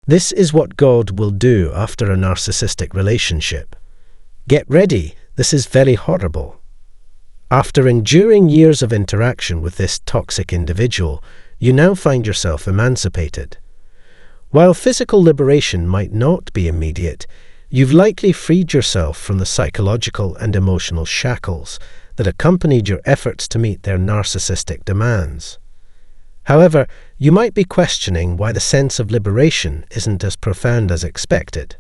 This is what God will do after a narcissistic relationship. Get ready, this is very horrible. After enduring years of interaction with this toxic individual, you now find yourself emancipated. While physical liberation might not be immediate, you've likely freed yourself from the psychological and emotional shackles that accompanied your efforts to meet their narcissistic demands. However, you might be questioning why the sense of liberation isn't as profound as expected.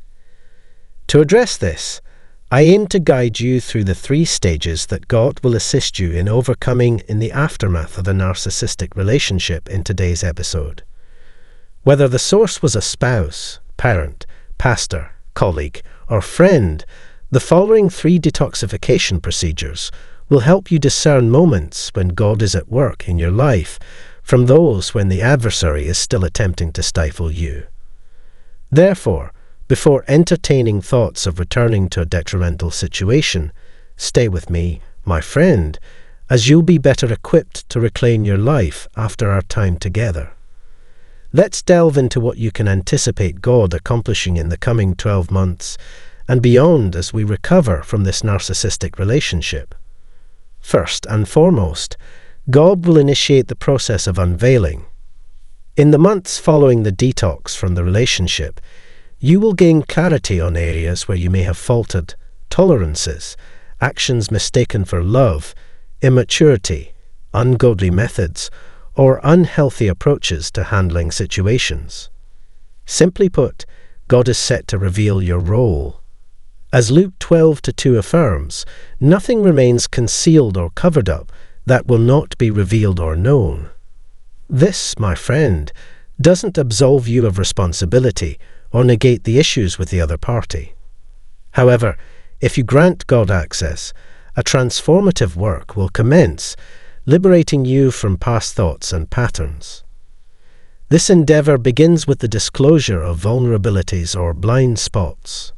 To address this, I aim to guide you through the 3 stages that God will assist you in overcoming in the aftermath of a narcissistic relationship in today's episode. Whether the source was a spouse, parent, pastor, colleague, or friend, the following 3 detoxification procedures will help you discern moments when God is at work in your life from those when the adversary is still attempting to stifle you. Therefore, before entertaining thoughts of returning to a detrimental situation, stay with me, my friend, as you'll be better equipped to reclaim your life after our time together. Let's delve into what you can anticipate God accomplishing in the coming 12 months and beyond as we recover from this narcissistic relationship. First and foremost, God will initiate the process of unveiling. In the months following the detox from the relationship, you will gain clarity on areas where you may have faltered, tolerances, actions mistaken for love, immaturity, ungodly methods, or unhealthy approaches to handling situations. Simply put, God is set to reveal your role. As Luke 12:2 affirms, nothing remains concealed or covered up that will not be revealed or known. This, my friend, doesn't absolve you of responsibility or negate the issues with the other party. However, if you grant God access, a transformative work will commence, liberating you from past thoughts and patterns. This endeavor begins with the disclosure of vulnerabilities or blind spots.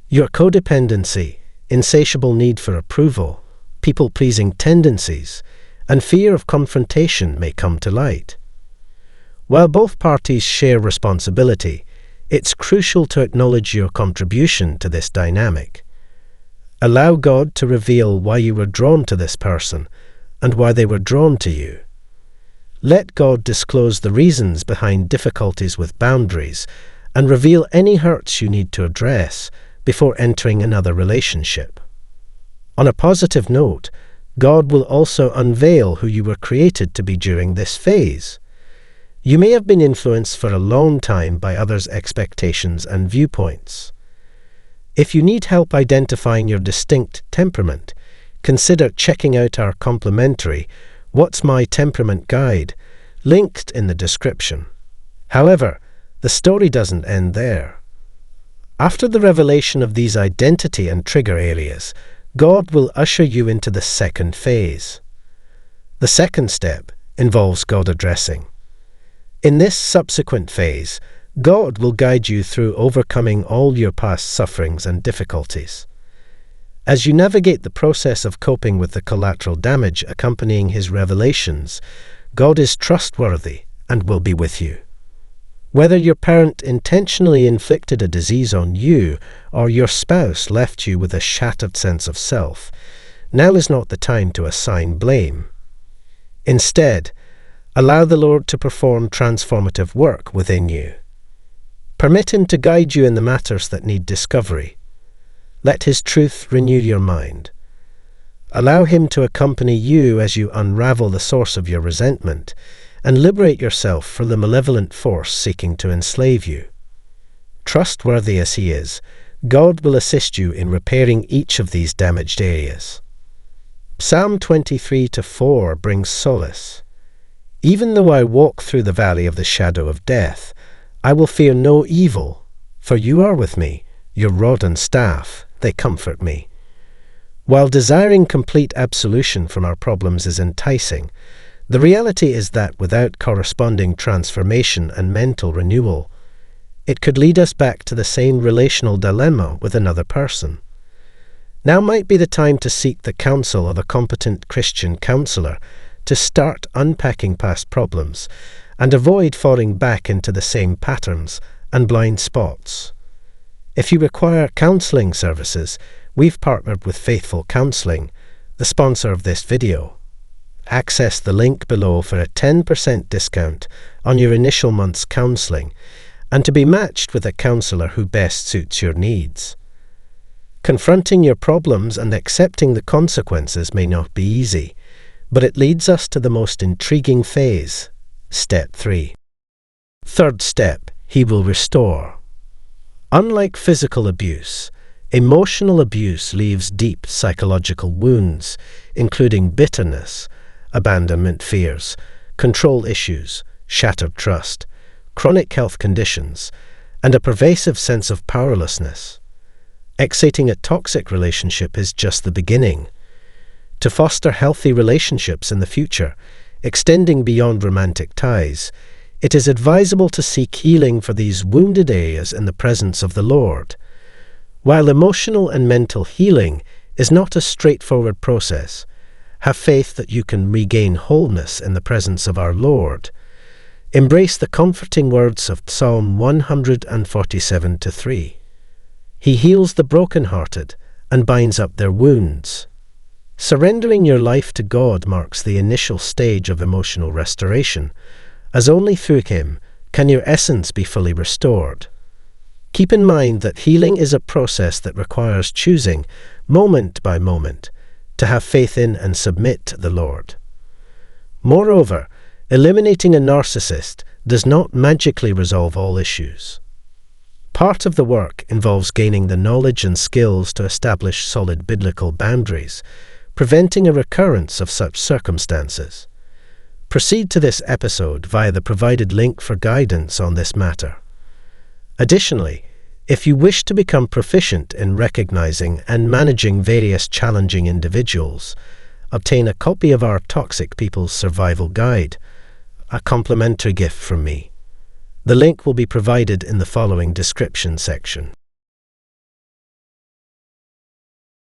Your codependency, insatiable need for approval, people-pleasing tendencies, and fear of confrontation may come to light. While both parties share responsibility, it's crucial to acknowledge your contribution to this dynamic. Allow God to reveal why you were drawn to this person and why they were drawn to you. Let God disclose the reasons behind difficulties with boundaries and reveal any hurts you need to address before entering another relationship. On a positive note, God will also unveil who you were created to be during this phase. You may have been influenced for a long time by others' expectations and viewpoints. If you need help identifying your distinct temperament, consider checking out our complimentary What's My Temperament Guide, linked in the description. However, the story doesn't end there. After the revelation of these identity and trigger areas, God will usher you into the second phase. The second step involves God addressing. In this subsequent phase, God will guide you through overcoming all your past sufferings and difficulties. As you navigate the process of coping with the collateral damage accompanying His revelations, God is trustworthy and will be with you. Whether your parent intentionally inflicted a disease on you or your spouse left you with a shattered sense of self, now is not the time to assign blame. Instead, allow the Lord to perform transformative work within you. Permit Him to guide you in the matters that need discovery. Let His truth renew your mind. Allow Him to accompany you as you unravel the source of your resentment and liberate yourself from the malevolent force seeking to enslave you. Trustworthy as He is, God will assist you in repairing each of these damaged areas. Psalm 23:4 brings solace. Even though I walk through the valley of the shadow of death, I will fear no evil, for you are with me, your rod and staff, they comfort me. While desiring complete absolution from our problems is enticing, the reality is that without corresponding transformation and mental renewal, it could lead us back to the same relational dilemma with another person. Now might be the time to seek the counsel of a competent Christian counselor to start unpacking past problems and avoid falling back into the same patterns and blind spots. If you require counselling services, we've partnered with Faithful Counselling, the sponsor of this video. Access the link below for a 10% discount on your initial month's counselling and to be matched with a counsellor who best suits your needs. Confronting your problems and accepting the consequences may not be easy, but it leads us to the most intriguing phase, Step 3. Third step, he will restore. Unlike physical abuse, emotional abuse leaves deep psychological wounds, including bitterness, abandonment fears, control issues, shattered trust, chronic health conditions, and a pervasive sense of powerlessness. Exiting a toxic relationship is just the beginning. To foster healthy relationships in the future, extending beyond romantic ties, it is advisable to seek healing for these wounded areas in the presence of the Lord. While emotional and mental healing is not a straightforward process, have faith that you can regain wholeness in the presence of our Lord. Embrace the comforting words of Psalm 147:3. He heals the brokenhearted and binds up their wounds. Surrendering your life to God marks the initial stage of emotional restoration, as only through Him can your essence be fully restored. Keep in mind that healing is a process that requires choosing, moment by moment, to have faith in and submit to the Lord. Moreover, eliminating a narcissist does not magically resolve all issues. Part of the work involves gaining the knowledge and skills to establish solid biblical boundaries, preventing a recurrence of such circumstances. Proceed to this episode via the provided link for guidance on this matter. Additionally, if you wish to become proficient in recognizing and managing various challenging individuals, obtain a copy of our Toxic People's Survival Guide, a complimentary gift from me. The link will be provided in the following description section.